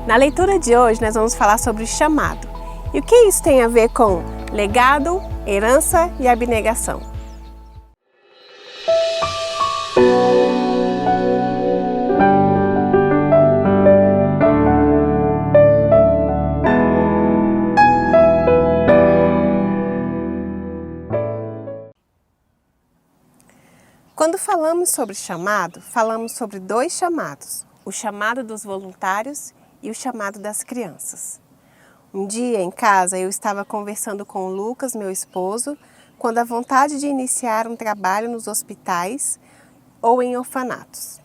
Na leitura de hoje, nós vamos falar sobre o chamado. E o que isso tem a ver com legado, herança e abnegação? Quando falamos sobre chamado, falamos sobre dois chamados: o chamado dos voluntários e o chamado das crianças. Um dia em casa eu estava conversando com o Lucas, meu esposo, quando a vontade de iniciar um trabalho nos hospitais ou em orfanatos,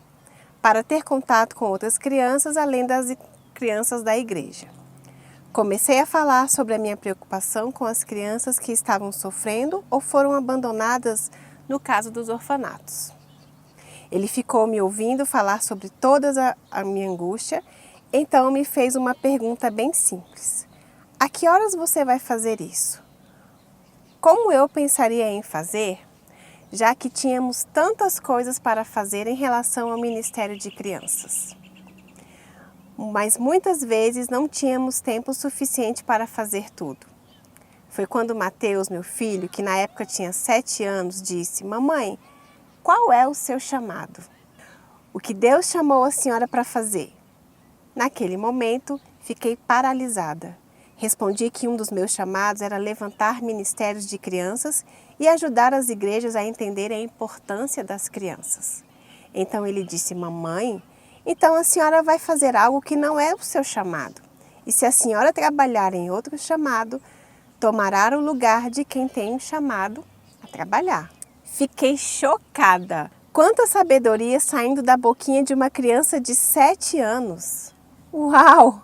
para ter contato com outras crianças além das crianças da igreja. Comecei a falar sobre a minha preocupação com as crianças que estavam sofrendo ou foram abandonadas no caso dos orfanatos. Ele ficou me ouvindo falar sobre toda a minha angústia, então me fez uma pergunta bem simples: a que horas você vai fazer isso? Como eu pensaria em fazer, já que tínhamos tantas coisas para fazer em relação ao Ministério de Crianças? Mas muitas vezes não tínhamos tempo suficiente para fazer tudo. Foi quando Mateus, meu filho, que na época tinha 7 anos, disse: mamãe, qual é o seu chamado? O que Deus chamou a senhora para fazer? Naquele momento, fiquei paralisada. Respondi que um dos meus chamados era levantar ministérios de crianças e ajudar as igrejas a entenderem a importância das crianças. Então ele disse: mamãe, então a senhora vai fazer algo que não é o seu chamado. E se a senhora trabalhar em outro chamado, tomará o lugar de quem tem um chamado a trabalhar. Fiquei chocada. Quanta sabedoria saindo da boquinha de uma criança de 7 anos. Uau!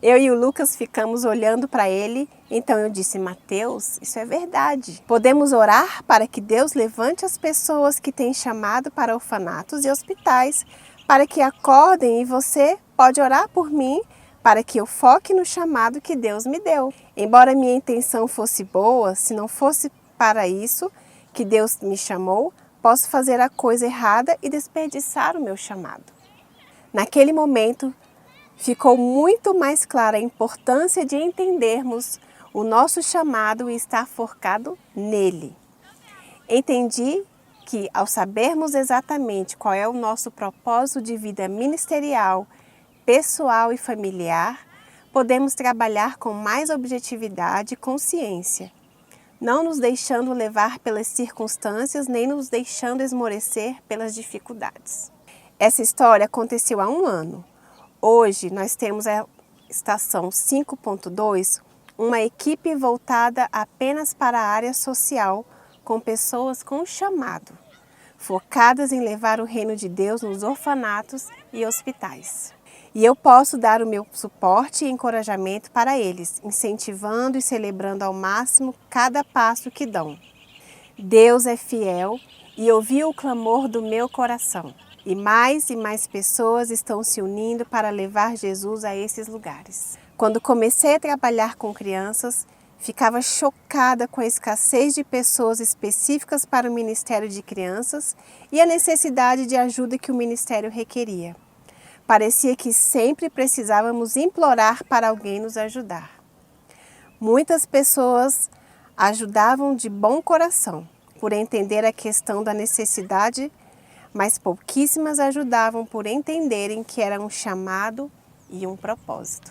Eu e o Lucas ficamos olhando para ele, então eu disse: Mateus, isso é verdade. Podemos orar para que Deus levante as pessoas que têm chamado para orfanatos e hospitais, para que acordem, e você pode orar por mim, para que eu foque no chamado que Deus me deu. Embora minha intenção fosse boa, se não fosse para isso que Deus me chamou, posso fazer a coisa errada e desperdiçar o meu chamado. Naquele momento, ficou muito mais clara a importância de entendermos o nosso chamado e estar focado nele. Entendi que, ao sabermos exatamente qual é o nosso propósito de vida ministerial, pessoal e familiar, podemos trabalhar com mais objetividade e consciência, não nos deixando levar pelas circunstâncias nem nos deixando esmorecer pelas dificuldades. Essa história aconteceu há 1 ano. Hoje nós temos a estação 5.2, uma equipe voltada apenas para a área social, com pessoas com chamado, focadas em levar o reino de Deus nos orfanatos e hospitais. E eu posso dar o meu suporte e encorajamento para eles, incentivando e celebrando ao máximo cada passo que dão. Deus é fiel e ouviu o clamor do meu coração. E mais pessoas estão se unindo para levar Jesus a esses lugares. Quando comecei a trabalhar com crianças, ficava chocada com a escassez de pessoas específicas para o Ministério de Crianças e a necessidade de ajuda que o Ministério requeria. Parecia que sempre precisávamos implorar para alguém nos ajudar. Muitas pessoas ajudavam de bom coração, por entender a questão da necessidade, mas pouquíssimas ajudavam por entenderem que era um chamado e um propósito.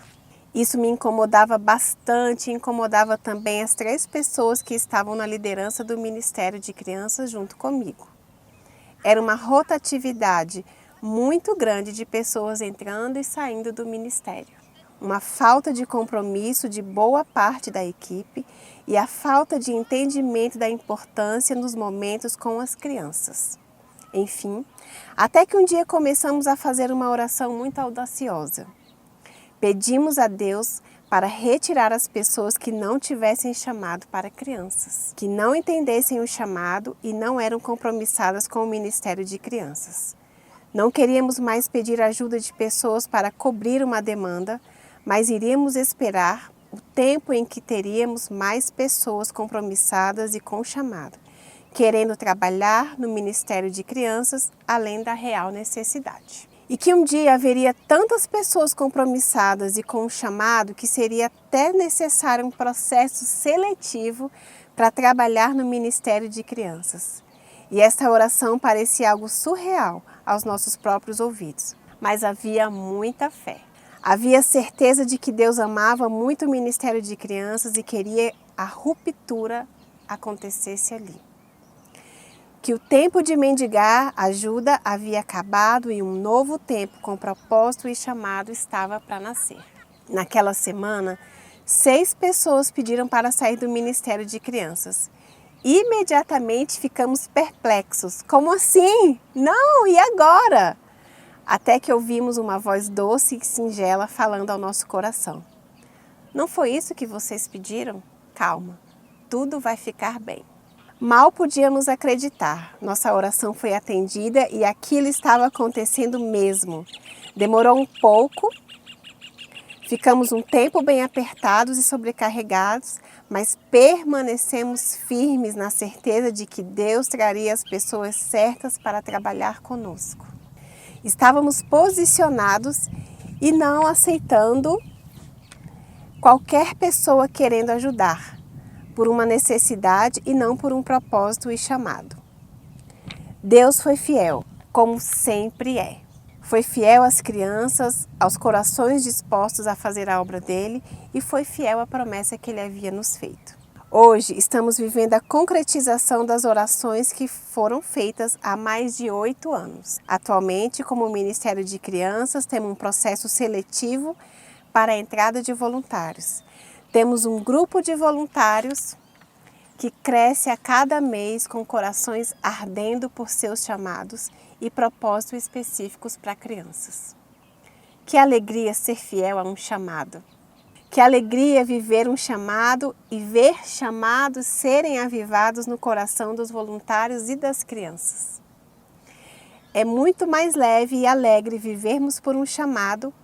Isso me incomodava bastante e incomodava também as 3 pessoas que estavam na liderança do Ministério de Crianças junto comigo. Era uma rotatividade muito grande de pessoas entrando e saindo do ministério. Uma falta de compromisso de boa parte da equipe e a falta de entendimento da importância nos momentos com as crianças. Enfim, até que um dia começamos a fazer uma oração muito audaciosa. Pedimos a Deus para retirar as pessoas que não tivessem chamado para crianças, que não entendessem o chamado e não eram compromissadas com o Ministério de Crianças. Não queríamos mais pedir ajuda de pessoas para cobrir uma demanda, mas iríamos esperar o tempo em que teríamos mais pessoas compromissadas e com chamado, querendo trabalhar no Ministério de Crianças além da real necessidade. E que um dia haveria tantas pessoas compromissadas e com um chamado que seria até necessário um processo seletivo para trabalhar no ministério de crianças. E esta oração parecia algo surreal aos nossos próprios ouvidos, mas havia muita fé. Havia certeza de que Deus amava muito o ministério de crianças e queria a ruptura acontecesse ali. Que o tempo de mendigar ajuda havia acabado e um novo tempo com propósito e chamado estava para nascer. Naquela semana, 6 pessoas pediram para sair do ministério de crianças. Imediatamente ficamos perplexos. Como assim? Não, e agora? Até que ouvimos uma voz doce e singela falando ao nosso coração. Não foi isso que vocês pediram? Calma, tudo vai ficar bem. Mal podíamos acreditar. Nossa oração foi atendida e aquilo estava acontecendo mesmo. Demorou um pouco, ficamos um tempo bem apertados e sobrecarregados, mas permanecemos firmes na certeza de que Deus traria as pessoas certas para trabalhar conosco. Estávamos posicionados e não aceitando qualquer pessoa querendo ajudar, por uma necessidade e não por um propósito e chamado. Deus foi fiel, como sempre é. Foi fiel às crianças, aos corações dispostos a fazer a obra dele e foi fiel à promessa que ele havia nos feito. Hoje estamos vivendo a concretização das orações que foram feitas há mais de 8 anos. Atualmente, como Ministério de Crianças, temos um processo seletivo para a entrada de voluntários. Temos um grupo de voluntários que cresce a cada mês com corações ardendo por seus chamados e propósitos específicos para crianças. Que alegria ser fiel a um chamado! Que alegria viver um chamado e ver chamados serem avivados no coração dos voluntários e das crianças. É muito mais leve e alegre vivermos por um chamado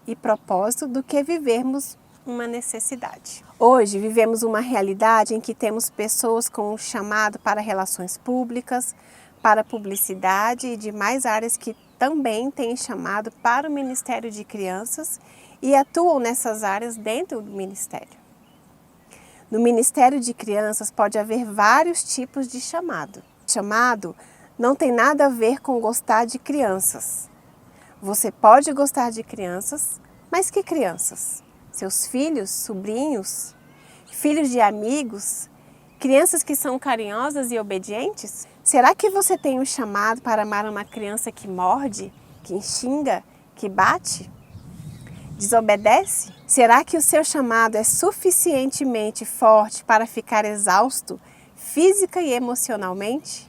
e propósito do que vivermos uma necessidade. Hoje vivemos uma realidade em que temos pessoas com um chamado para relações públicas, para publicidade e demais áreas que também têm chamado para o Ministério de Crianças e atuam nessas áreas dentro do Ministério. No Ministério de Crianças pode haver vários tipos de chamado. Chamado não tem nada a ver com gostar de crianças. Você pode gostar de crianças, mas que crianças? Seus filhos, sobrinhos, filhos de amigos, crianças que são carinhosas e obedientes? Será que você tem um chamado para amar uma criança que morde, que xinga, que bate? Desobedece? Será que o seu chamado é suficientemente forte para ficar exausto física e emocionalmente?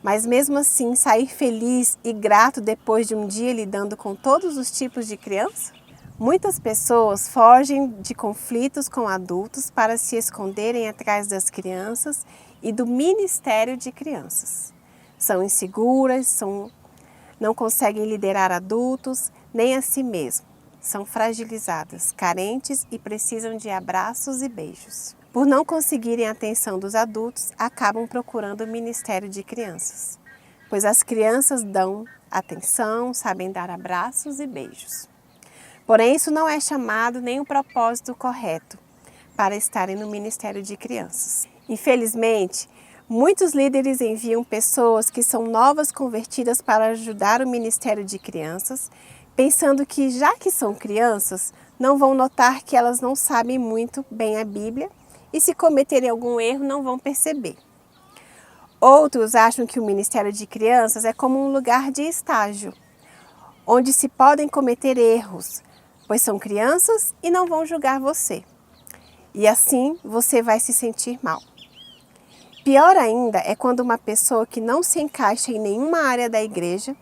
Mas mesmo assim sair feliz e grato depois de um dia lidando com todos os tipos de criança? Muitas pessoas fogem de conflitos com adultos para se esconderem atrás das crianças e do ministério de crianças. São inseguras, não conseguem liderar adultos, nem a si mesmas. São fragilizadas, carentes e precisam de abraços e beijos. Por não conseguirem a atenção dos adultos, acabam procurando o ministério de crianças, pois as crianças dão atenção, sabem dar abraços e beijos. Porém, isso não é chamado nem o propósito correto para estarem no ministério de crianças. Infelizmente, muitos líderes enviam pessoas que são novas convertidas para ajudar o ministério de crianças, pensando que, já que são crianças, não vão notar que elas não sabem muito bem a Bíblia e, se cometerem algum erro, não vão perceber. Outros acham que o ministério de crianças é como um lugar de estágio, onde se podem cometer erros, pois são crianças e não vão julgar você. E assim você vai se sentir mal. Pior ainda é quando uma pessoa que não se encaixa em nenhuma área da igreja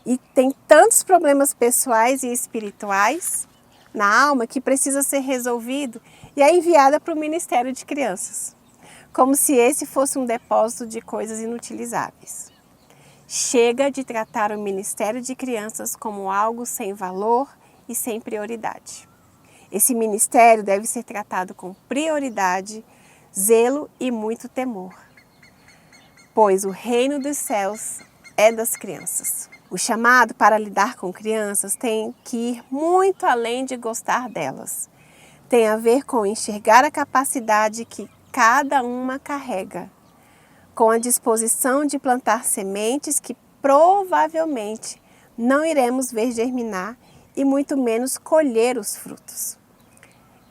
e tem tantos problemas pessoais e espirituais na alma que precisa ser resolvido e é enviada para o ministério de crianças, como se esse fosse um depósito de coisas inutilizáveis. Chega de tratar o ministério de crianças como algo sem valor e sem prioridade. Esse ministério deve ser tratado com prioridade, zelo e muito temor, pois o reino dos céus é das crianças. O chamado para lidar com crianças tem que ir muito além de gostar delas. Tem a ver com enxergar a capacidade que cada uma carrega, com a disposição de plantar sementes que provavelmente não iremos ver germinar e muito menos colher os frutos.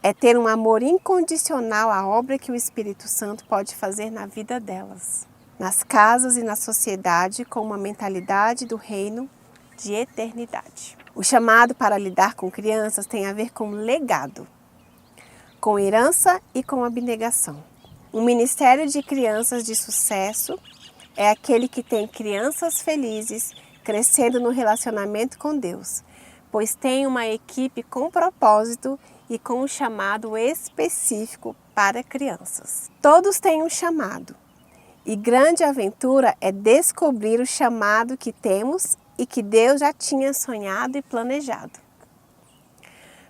É ter um amor incondicional à obra que o Espírito Santo pode fazer na vida delas, nas casas e na sociedade, com uma mentalidade do reino de eternidade. O chamado para lidar com crianças tem a ver com legado, com herança e com abnegação. Um ministério de crianças de sucesso é aquele que tem crianças felizes crescendo no relacionamento com Deus, pois tem uma equipe com propósito e com um chamado específico para crianças. Todos têm um chamado, e grande aventura é descobrir o chamado que temos e que Deus já tinha sonhado e planejado.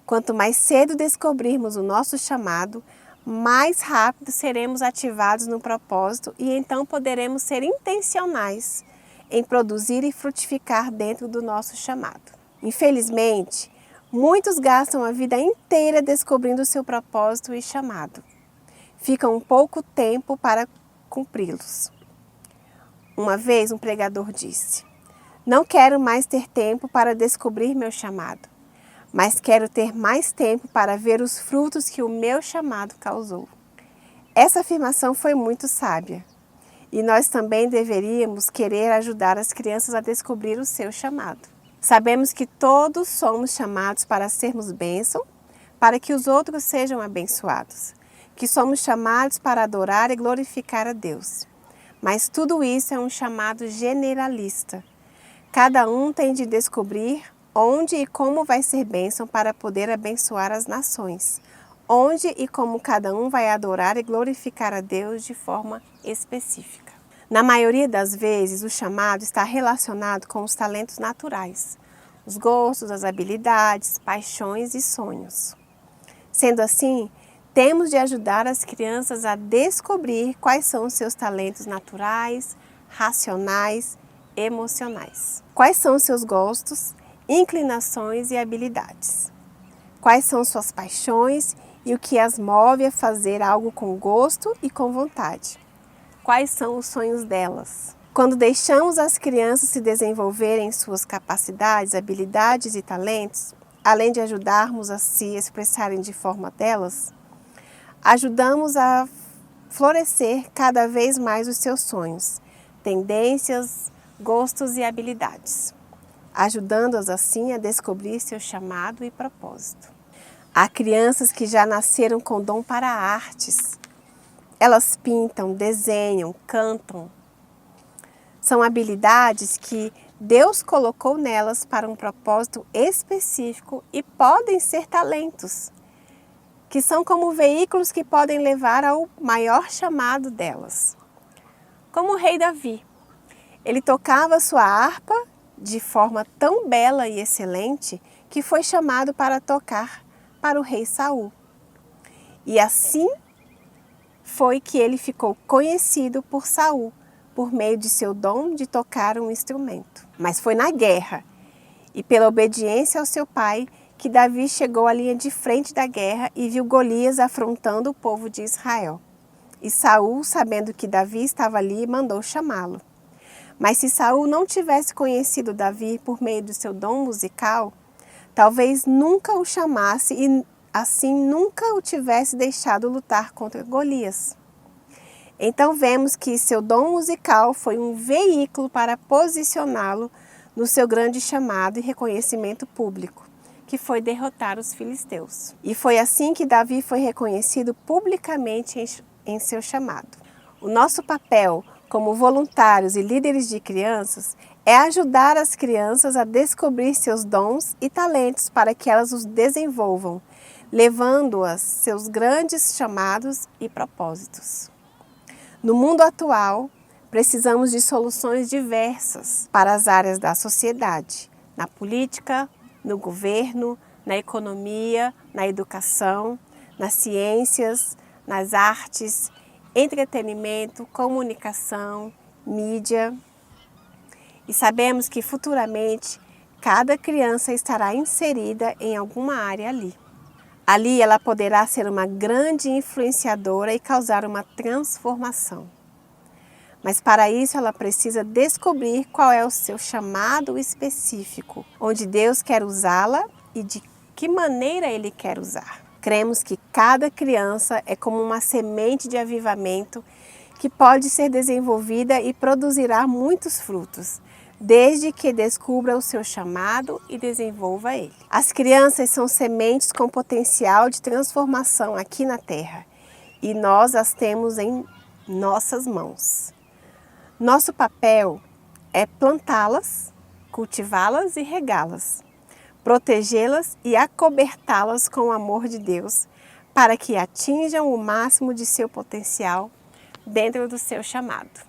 Quanto mais cedo descobrirmos o nosso chamado, mais rápido seremos ativados no propósito e então poderemos ser intencionais em produzir e frutificar dentro do nosso chamado. Infelizmente, muitos gastam a vida inteira descobrindo o seu propósito e chamado. Ficam pouco tempo para cumpri-los. Uma vez um pregador disse: "Não quero mais ter tempo para descobrir meu chamado, mas quero ter mais tempo para ver os frutos que o meu chamado causou." Essa afirmação foi muito sábia. E nós também deveríamos querer ajudar as crianças a descobrir o seu chamado. Sabemos que todos somos chamados para sermos bênção, para que os outros sejam abençoados, que somos chamados para adorar e glorificar a Deus. Mas tudo isso é um chamado generalista. Cada um tem de descobrir onde e como vai ser bênção para poder abençoar as nações, onde e como cada um vai adorar e glorificar a Deus de forma específica. Na maioria das vezes, o chamado está relacionado com os talentos naturais, os gostos, as habilidades, paixões e sonhos. Sendo assim, temos de ajudar as crianças a descobrir quais são os seus talentos naturais, racionais, emocionais. Quais são os seus gostos, inclinações e habilidades. Quais são suas paixões e o que as move a fazer algo com gosto e com vontade. Quais são os sonhos delas? Quando deixamos as crianças se desenvolverem suas capacidades, habilidades e talentos, além de ajudarmos a se expressarem de forma delas, ajudamos a florescer cada vez mais os seus sonhos, tendências, gostos e habilidades, ajudando-as assim a descobrir seu chamado e propósito. Há crianças que já nasceram com dom para artes. Elas pintam, desenham, cantam. São habilidades que Deus colocou nelas para um propósito específico e podem ser talentos, que são como veículos que podem levar ao maior chamado delas. Como o rei Davi. Ele tocava sua harpa de forma tão bela e excelente que foi chamado para tocar para o rei Saul. E assim foi que ele ficou conhecido por Saul, por meio de seu dom de tocar um instrumento. Mas foi na guerra e pela obediência ao seu pai que Davi chegou à linha de frente da guerra e viu Golias afrontando o povo de Israel. E Saul, sabendo que Davi estava ali, mandou chamá-lo. Mas se Saul não tivesse conhecido Davi por meio do seu dom musical, talvez nunca o chamasse e assim nunca o tivesse deixado lutar contra Golias. Então vemos que seu dom musical foi um veículo para posicioná-lo no seu grande chamado e reconhecimento público, que foi derrotar os filisteus. E foi assim que Davi foi reconhecido publicamente em seu chamado. O nosso papel como voluntários e líderes de crianças é ajudar as crianças a descobrir seus dons e talentos para que elas os desenvolvam, levando-as seus grandes chamados e propósitos. No mundo atual, precisamos de soluções diversas para as áreas da sociedade, na política, no governo, na economia, na educação, nas ciências, nas artes, entretenimento, comunicação, mídia. E sabemos que futuramente cada criança estará inserida em alguma área ali. Ali ela poderá ser uma grande influenciadora e causar uma transformação. Mas para isso ela precisa descobrir qual é o seu chamado específico, onde Deus quer usá-la e de que maneira Ele quer usar. Cremos que cada criança é como uma semente de avivamento que pode ser desenvolvida e produzirá muitos frutos, desde que descubra o seu chamado e desenvolva ele. As crianças são sementes com potencial de transformação aqui na Terra e nós as temos em nossas mãos. Nosso papel é plantá-las, cultivá-las e regá-las, protegê-las e acobertá-las com o amor de Deus para que atinjam o máximo de seu potencial dentro do seu chamado.